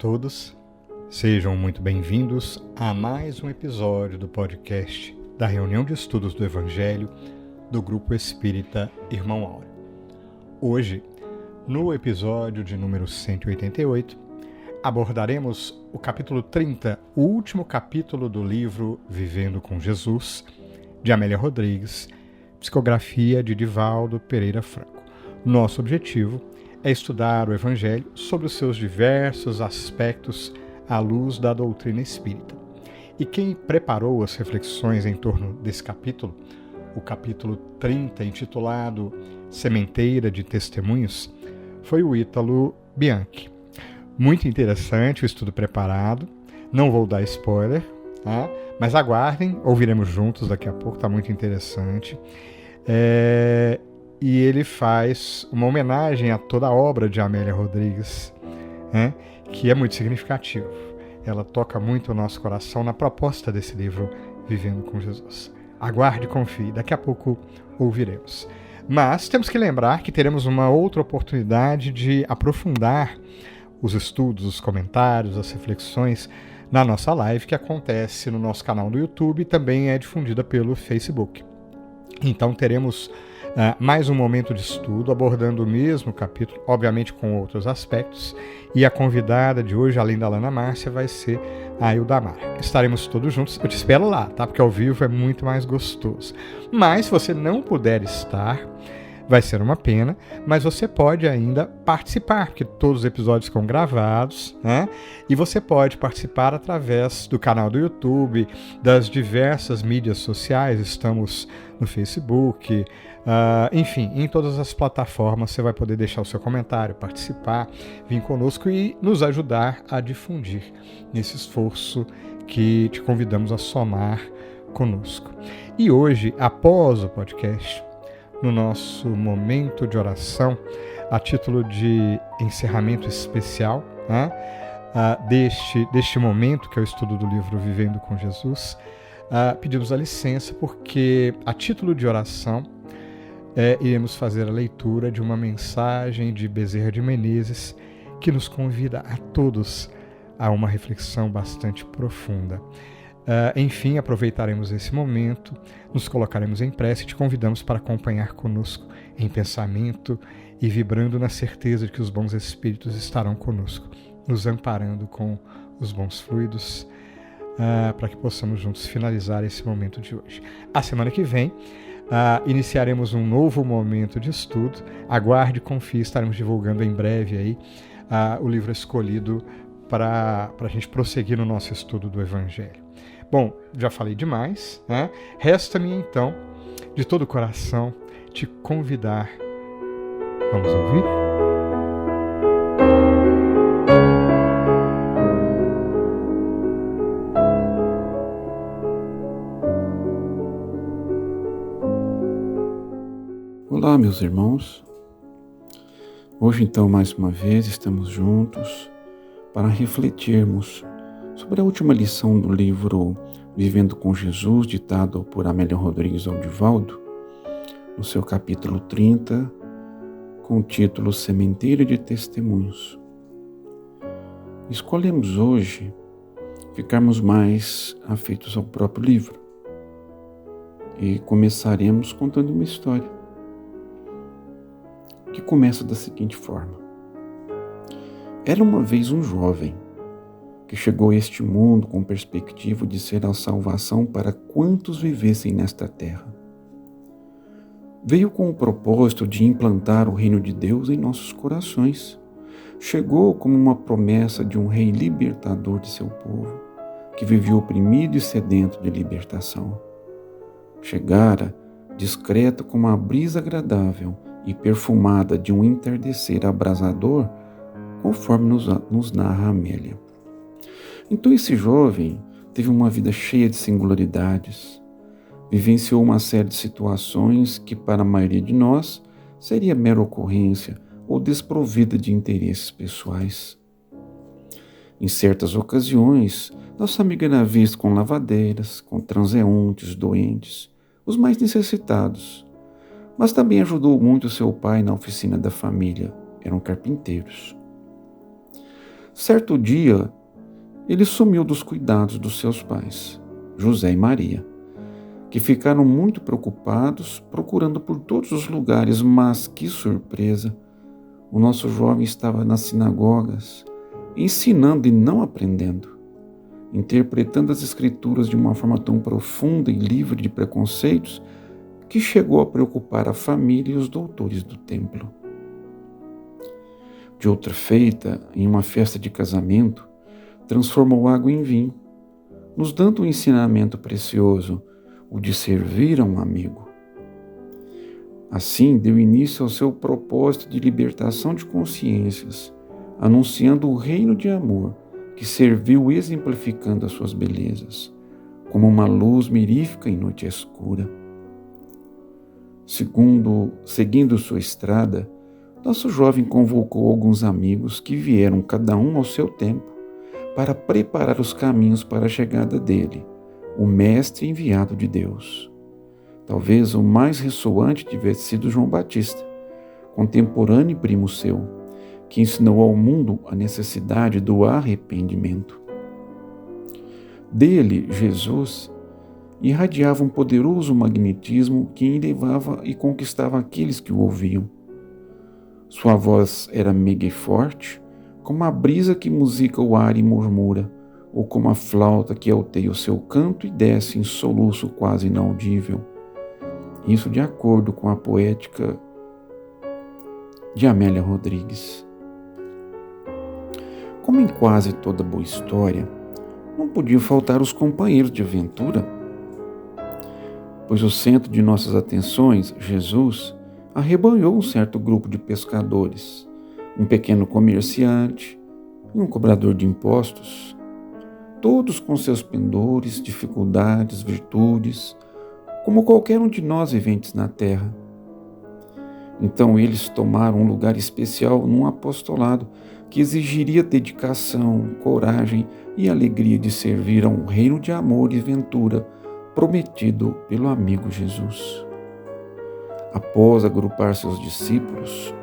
todos, sejam muito bem-vindos a mais um episódio do podcast da reunião de estudos do Evangelho do Grupo Espírita Irmão Áureo. Hoje, no episódio de número 188, abordaremos o capítulo 30, o último capítulo do livro Vivendo com Jesus, de Amélia Rodrigues, psicografia de Divaldo Pereira Franco. Nosso objetivo é estudar o Evangelho sobre os seus diversos aspectos à luz da doutrina espírita. E quem preparou as reflexões em torno desse capítulo, o capítulo 30, intitulado Sementeira de Testemunhos, foi o Ítalo Bianchi. Muito interessante o estudo preparado, não vou dar spoiler, tá? Mas aguardem, ouviremos juntos daqui a pouco, está muito interessante. E ele faz uma homenagem a toda a obra de Amélia Rodrigues, né, que é muito significativo. Ela toca muito o nosso coração na proposta desse livro, Vivendo com Jesus. Aguarde e confie, daqui a pouco ouviremos. Mas temos que lembrar que teremos uma outra oportunidade de aprofundar os estudos, os comentários, as reflexões na nossa live, que acontece no nosso canal do YouTube e também é difundida pelo Facebook. Então teremos mais um momento de estudo, abordando o mesmo capítulo, obviamente com outros aspectos, e a convidada de hoje, além da Lana Márcia, vai ser a Ildamar. Estaremos todos juntos, eu te espero lá, tá? Porque ao vivo é muito mais gostoso. Mas se você não puder estar, vai ser uma pena, mas você pode ainda participar, porque todos os episódios ficam gravados, né? E você pode participar através do canal do YouTube, das diversas mídias sociais, estamos no Facebook, enfim, em todas as plataformas você vai poder deixar o seu comentário, participar, vir conosco e nos ajudar a difundir nesse esforço que te convidamos a somar conosco. E hoje, após o podcast, no nosso momento de oração, a título de encerramento especial, né, deste momento que é o estudo do livro Vivendo com Jesus, pedimos a licença porque, a título de oração, iremos fazer a leitura de uma mensagem de Bezerra de Menezes que nos convida a todos a uma reflexão bastante profunda. Enfim, aproveitaremos esse momento, nos colocaremos em prece e te convidamos para acompanhar conosco em pensamento e vibrando na certeza de que os bons espíritos estarão conosco, nos amparando com os bons fluidos, para que possamos juntos finalizar esse momento de hoje. A semana que vem, iniciaremos um novo momento de estudo. Aguarde e confie, estaremos divulgando em breve aí, o livro escolhido para a gente prosseguir no nosso estudo do Evangelho. Bom, já falei demais, né? Resta-me então, de todo o coração, te convidar. Vamos ouvir? Olá, meus irmãos. Hoje, então, mais uma vez, estamos juntos para refletirmos sobre a última lição do livro Vivendo com Jesus, ditado por Amélia Rodrigues ao Divaldo, no seu capítulo 30, com o título Sementeira de Testemunhos. Escolhemos hoje ficarmos mais afeitos ao próprio livro e começaremos contando uma história que começa da seguinte forma. Era uma vez um jovem que chegou a este mundo com perspectiva de ser a salvação para quantos vivessem nesta terra. Veio com o propósito de implantar o reino de Deus em nossos corações. Chegou como uma promessa de um rei libertador de seu povo, que vivia oprimido e sedento de libertação. Chegara discreto como a brisa agradável e perfumada de um entardecer abrasador, conforme nos narra Amélia. Então esse jovem teve uma vida cheia de singularidades, vivenciou uma série de situações que para a maioria de nós seria mera ocorrência ou desprovida de interesses pessoais. Em certas ocasiões, nossa amiga era vista com lavadeiras, com transeuntes, doentes, os mais necessitados, mas também ajudou muito seu pai na oficina da família, eram carpinteiros. Certo dia, ele sumiu dos cuidados dos seus pais, José e Maria, que ficaram muito preocupados, procurando por todos os lugares, mas que surpresa! O nosso jovem estava nas sinagogas, ensinando e não aprendendo, interpretando as Escrituras de uma forma tão profunda e livre de preconceitos que chegou a preocupar a família e os doutores do templo. De outra feita, em uma festa de casamento, transformou água em vinho, nos dando um ensinamento precioso, o de servir a um amigo. Assim, deu início ao seu propósito de libertação de consciências, anunciando o reino de amor que serviu exemplificando as suas belezas, como uma luz mirífica em noite escura. Seguindo sua estrada, nosso jovem convocou alguns amigos que vieram cada um ao seu tempo para preparar os caminhos para a chegada dele, o mestre enviado de Deus. Talvez o mais ressoante tivesse sido João Batista, contemporâneo e primo seu, que ensinou ao mundo a necessidade do arrependimento. Dele, Jesus, irradiava um poderoso magnetismo que elevava e conquistava aqueles que o ouviam. Sua voz era meiga e forte, como a brisa que musica o ar e murmura, ou como a flauta que alteia o seu canto e desce em soluço quase inaudível. Isso de acordo com a poética de Amélia Rodrigues. Como em quase toda boa história, não podiam faltar os companheiros de aventura, pois o centro de nossas atenções, Jesus, arrebanhou um certo grupo de pescadores, um pequeno comerciante e um cobrador de impostos, todos com seus pendores, dificuldades, virtudes, como qualquer um de nós viventes na terra. Então eles tomaram um lugar especial num apostolado que exigiria dedicação, coragem e alegria de servir a um reino de amor e ventura prometido pelo amigo Jesus. Após agrupar seus discípulos,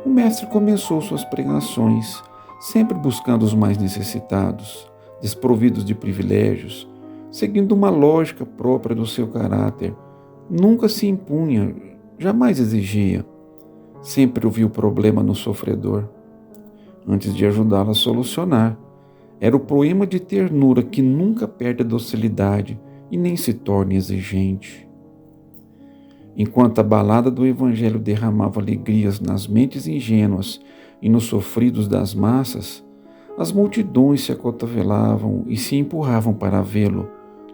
o mestre começou suas pregações, sempre buscando os mais necessitados, desprovidos de privilégios, seguindo uma lógica própria do seu caráter. Nunca se impunha, jamais exigia. Sempre ouvia o problema no sofredor, antes de ajudá-lo a solucionar. Era o poema de ternura que nunca perde a docilidade e nem se torna exigente. Enquanto a balada do Evangelho derramava alegrias nas mentes ingênuas e nos sofridos das massas, as multidões se acotovelavam e se empurravam para vê-lo,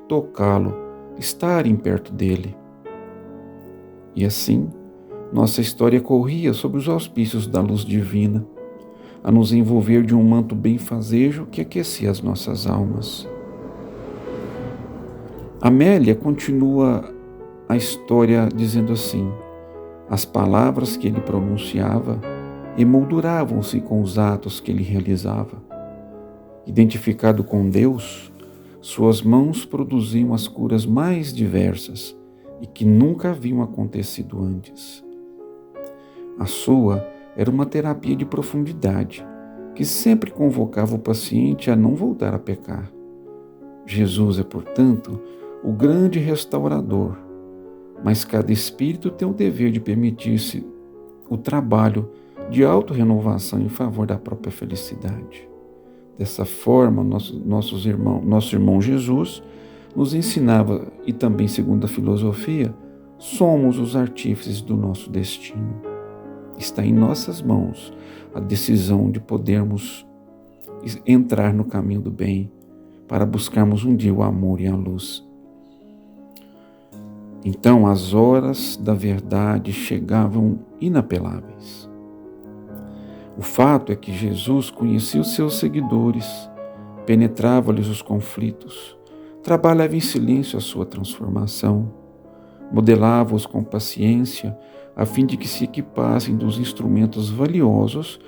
tocá-lo, estarem perto dele. E assim, nossa história corria sob os auspícios da luz divina, a nos envolver de um manto benfazejo que aquecia as nossas almas. Amélia continua a história dizendo assim: as palavras que ele pronunciava emolduravam-se com os atos que ele realizava. Identificado com Deus, suas mãos produziam as curas mais diversas e que nunca haviam acontecido antes. A sua era uma terapia de profundidade, que sempre convocava o paciente a não voltar a pecar. Jesus é, portanto, o grande restaurador, mas cada espírito tem o dever de permitir-se o trabalho de autorrenovação em favor da própria felicidade. Dessa forma, nosso irmão Jesus nos ensinava, e também segundo a filosofia, somos os artífices do nosso destino. Está em nossas mãos a decisão de podermos entrar no caminho do bem para buscarmos um dia o amor e a luz. Então as horas da verdade chegavam inapeláveis. O fato é que Jesus conhecia os seus seguidores, penetrava-lhes os conflitos, trabalhava em silêncio a sua transformação, modelava-os com paciência, a fim de que se equipassem dos instrumentos valiosos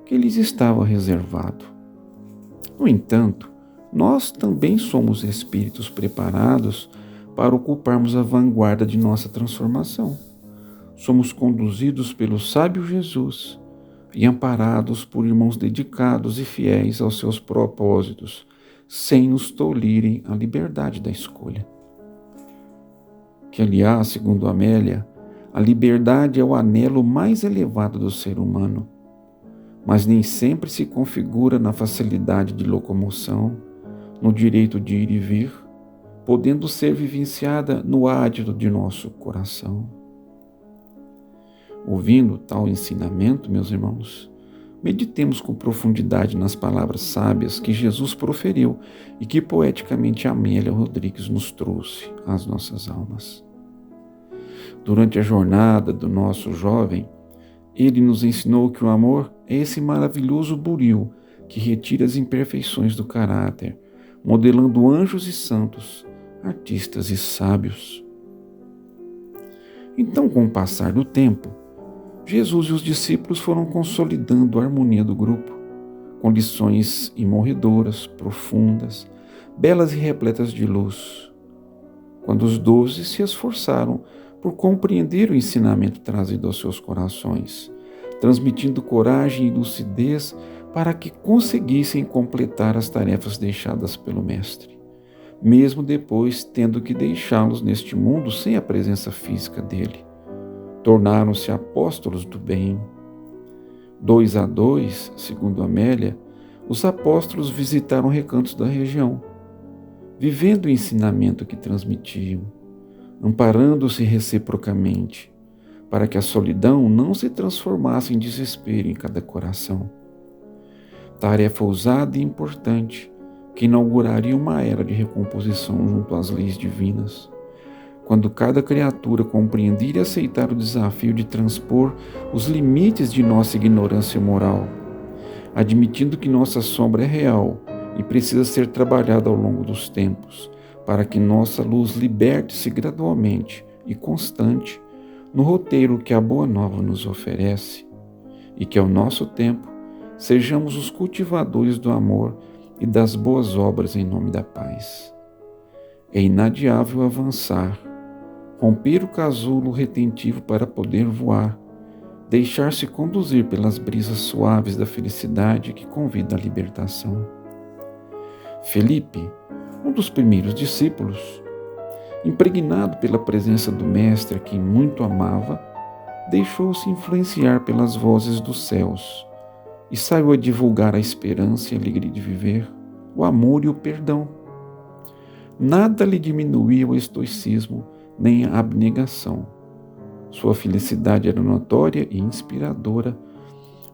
que lhes estava reservado. No entanto, nós também somos espíritos preparados para ocuparmos a vanguarda de nossa transformação. Somos conduzidos pelo sábio Jesus, e amparados por irmãos dedicados e fiéis aos seus propósitos, sem nos tolherem a liberdade da escolha. Que, aliás, segundo Amélia, a liberdade é o anelo mais elevado do ser humano, mas nem sempre se configura na facilidade de locomoção, no direito de ir e vir, podendo ser vivenciada no ádito de nosso coração. Ouvindo tal ensinamento, meus irmãos, meditemos com profundidade nas palavras sábias que Jesus proferiu e que poeticamente Amélia Rodrigues nos trouxe às nossas almas. Durante a jornada do nosso jovem, ele nos ensinou que o amor é esse maravilhoso buril que retira as imperfeições do caráter, modelando anjos e santos, artistas e sábios. Então, com o passar do tempo, Jesus e os discípulos foram consolidando a harmonia do grupo, com lições imorredoras, profundas, belas e repletas de luz. Quando os 12 se esforçaram por compreender o ensinamento trazido aos seus corações, transmitindo coragem e lucidez para que conseguissem completar as tarefas deixadas pelo Mestre, mesmo depois tendo que deixá-los neste mundo sem a presença física dele. Tornaram-se apóstolos do bem. 2 a 2, segundo Amélia, os apóstolos visitaram recantos da região, vivendo o ensinamento que transmitiam, amparando-se reciprocamente, para que a solidão não se transformasse em desespero em cada coração. Tarefa ousada e importante, que inauguraria uma era de recomposição junto às leis divinas, quando cada criatura compreender e aceitar o desafio de transpor os limites de nossa ignorância moral, admitindo que nossa sombra é real e precisa ser trabalhada ao longo dos tempos, para que nossa luz liberte-se gradualmente e constante no roteiro que a Boa Nova nos oferece, e que ao nosso tempo sejamos os cultivadores do amor e das boas obras em nome da paz. É inadiável avançar, romper o casulo retentivo para poder voar, deixar-se conduzir pelas brisas suaves da felicidade que convida à libertação. Felipe, um dos primeiros discípulos, impregnado pela presença do Mestre a quem muito amava, deixou-se influenciar pelas vozes dos céus e saiu a divulgar a esperança e a alegria de viver, o amor e o perdão. Nada lhe diminuía o estoicismo nem a abnegação. Sua felicidade era notória e inspiradora,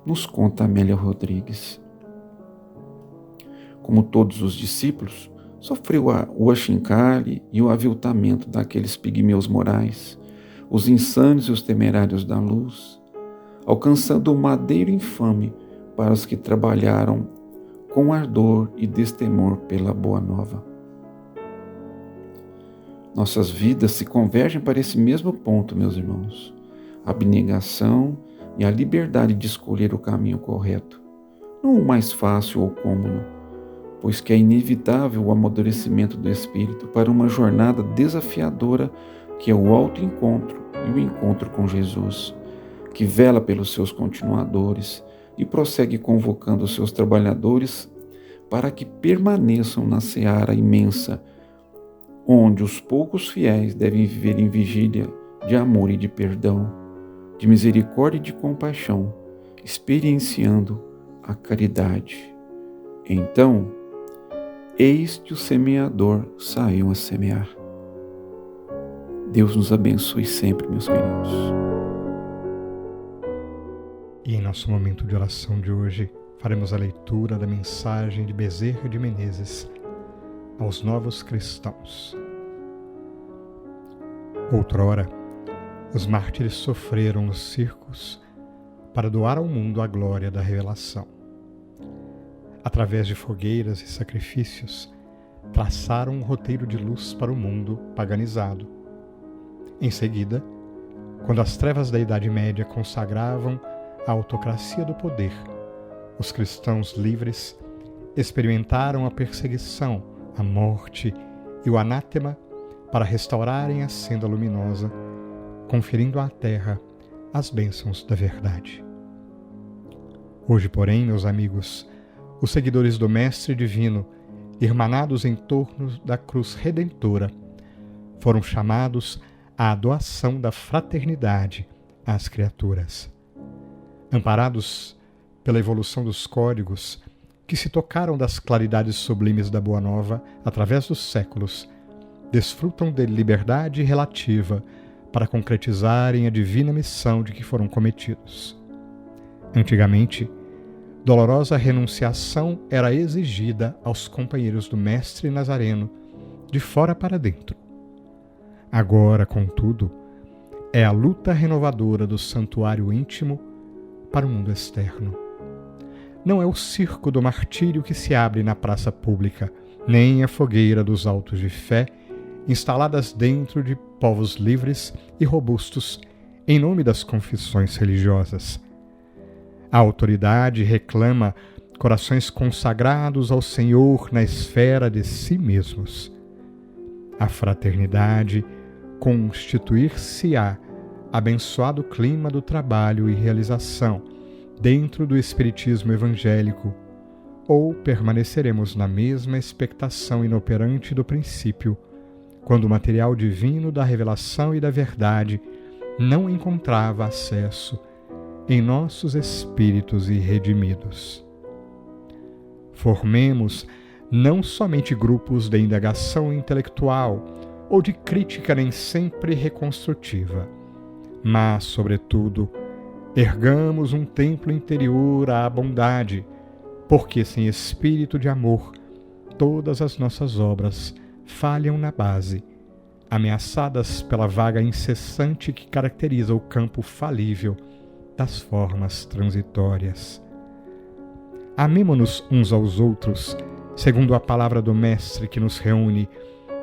nos conta Amélia Rodrigues. Como todos os discípulos, sofreu o achincalhe e o aviltamento daqueles pigmeus morais, os insanos e os temerários da luz, alcançando o madeiro infame para os que trabalharam com ardor e destemor pela Boa Nova. Nossas vidas se convergem para esse mesmo ponto, meus irmãos, a abnegação e a liberdade de escolher o caminho correto, não o mais fácil ou cômodo, pois que é inevitável o amadurecimento do espírito para uma jornada desafiadora que é o autoencontro e o encontro com Jesus, que vela pelos seus continuadores e prossegue convocando os seus trabalhadores para que permaneçam na seara imensa, onde os poucos fiéis devem viver em vigília de amor e de perdão, de misericórdia e de compaixão, experienciando a caridade. Então, eis que o semeador saiu a semear. Deus nos abençoe sempre, meus queridos. E em nosso momento de oração de hoje, faremos a leitura da mensagem de Bezerra de Menezes aos novos cristãos. Outrora, os mártires sofreram nos circos para doar ao mundo a glória da revelação. Através de fogueiras e sacrifícios, traçaram um roteiro de luz para o mundo paganizado. Em seguida, quando as trevas da Idade Média consagravam a autocracia do poder, os cristãos livres experimentaram a perseguição, a morte e o anátema para restaurarem a senda luminosa, conferindo à terra as bênçãos da verdade. Hoje, porém, meus amigos, os seguidores do Mestre Divino, irmanados em torno da cruz redentora, foram chamados à doação da fraternidade às criaturas. Amparados pela evolução dos códigos que se tocaram das claridades sublimes da Boa Nova através dos séculos, desfrutam de liberdade relativa para concretizarem a divina missão de que foram cometidos. Antigamente, dolorosa renunciação era exigida aos companheiros do Mestre Nazareno, de fora para dentro. Agora, contudo, é a luta renovadora do santuário íntimo para o mundo externo. Não é o circo do martírio que se abre na praça pública, nem a fogueira dos autos de fé instaladas dentro de povos livres e robustos em nome das confissões religiosas. A autoridade reclama corações consagrados ao Senhor na esfera de si mesmos. A fraternidade constituir-se-á abençoado clima do trabalho e realização dentro do espiritismo evangélico, ou permaneceremos na mesma expectação inoperante do princípio, quando o material divino da revelação e da verdade não encontrava acesso em nossos espíritos irredimidos. Formemos não somente grupos de indagação intelectual ou de crítica nem sempre reconstrutiva, mas, sobretudo, ergamos um templo interior à bondade, porque sem espírito de amor, todas as nossas obras falham na base, ameaçadas pela vaga incessante que caracteriza o campo falível das formas transitórias. Amemo-nos uns aos outros, segundo a palavra do Mestre que nos reúne,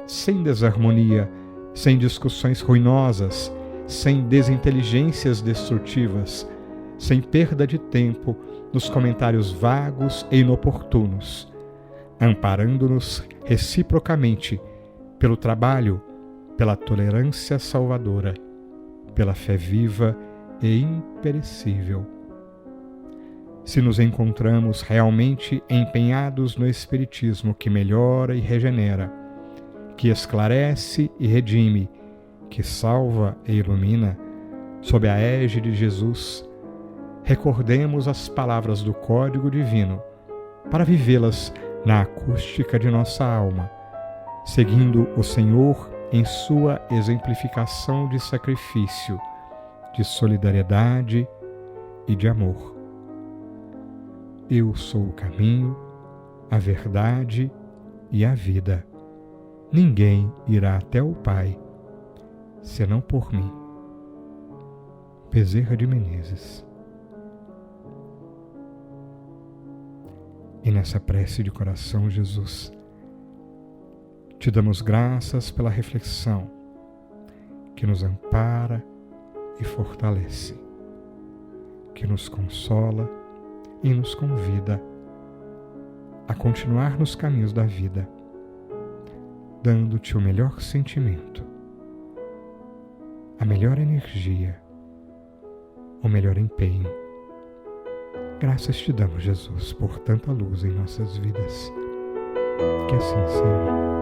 sem desarmonia, sem discussões ruinosas, sem desinteligências destrutivas, sem perda de tempo nos comentários vagos e inoportunos, amparando-nos reciprocamente pelo trabalho, pela tolerância salvadora, pela fé viva e imperecível. Se nos encontramos realmente empenhados no Espiritismo que melhora e regenera, que esclarece e redime, que salva e ilumina, sob a égide de Jesus, recordemos as palavras do Código Divino para vivê-las na acústica de nossa alma, seguindo o Senhor em sua exemplificação de sacrifício, de solidariedade e de amor. Eu sou o caminho, a verdade e a vida. Ninguém irá até o Pai, senão por mim. Bezerra de Menezes. E nessa prece de coração, Jesus, te damos graças pela reflexão que nos ampara e fortalece, que nos consola e nos convida a continuar nos caminhos da vida, dando-te o melhor sentimento, a melhor energia, o melhor empenho. Graças te damos, Jesus, por tanta luz em nossas vidas. Que assim seja.